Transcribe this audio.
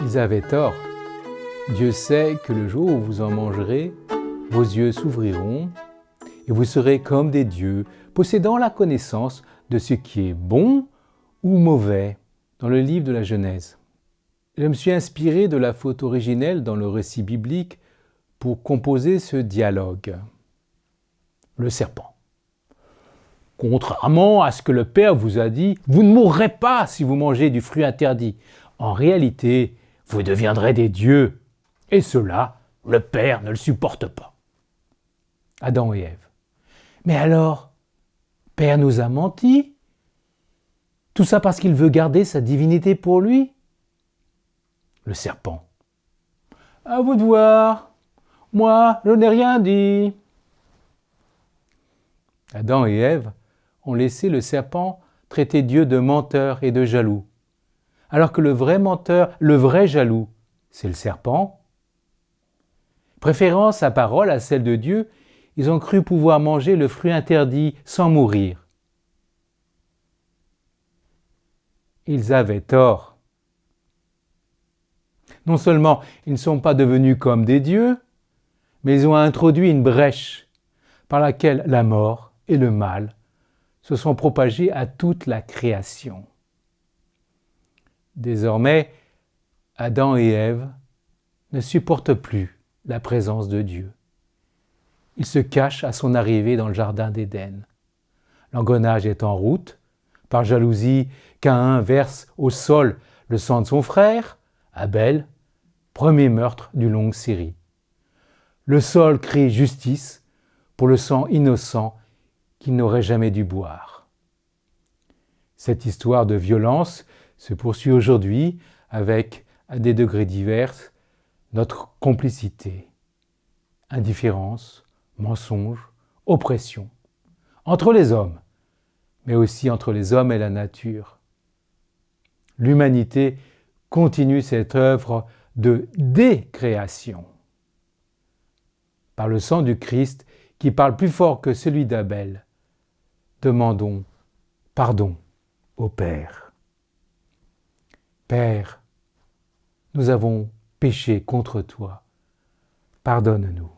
Ils avaient tort. Dieu sait que le jour où vous en mangerez, vos yeux s'ouvriront et vous serez comme des dieux, possédant la connaissance de ce qui est bon ou mauvais, dans le livre de la Genèse. Je me suis inspiré de la faute originelle dans le récit biblique pour composer ce dialogue. Le serpent. Contrairement à ce que le Père vous a dit, vous ne mourrez pas si vous mangez du fruit interdit. En réalité, vous deviendrez des dieux. Et cela, le Père ne le supporte pas. Adam et Ève. Mais alors, Père nous a menti? Tout ça parce qu'il veut garder sa divinité pour lui? Le serpent. À vous de voir. Moi, je n'ai rien dit. Adam et Ève ont laissé le serpent traiter Dieu de menteur et de jaloux. Alors que le vrai menteur, le vrai jaloux, c'est le serpent. Préférant sa parole à celle de Dieu, ils ont cru pouvoir manger le fruit interdit sans mourir. Ils avaient tort. Non seulement ils ne sont pas devenus comme des dieux, mais ils ont introduit une brèche par laquelle la mort et le mal se sont propagés à toute la création. Désormais, Adam et Ève ne supportent plus la présence de Dieu. Ils se cachent à son arrivée dans le jardin d'Éden. L'engrenage est en route. Par jalousie, Caïn verse au sol le sang de son frère, Abel, premier meurtre d'une longue série. Le sol crie justice pour le sang innocent qu'il n'aurait jamais dû boire. Cette histoire de violence se poursuit aujourd'hui avec, à des degrés divers, notre complicité, indifférence, mensonge, oppression, entre les hommes, mais aussi entre les hommes et la nature. L'humanité continue cette œuvre de décréation. Par le sang du Christ, qui parle plus fort que celui d'Abel, demandons pardon au Père. Père, nous avons péché contre toi. Pardonne-nous.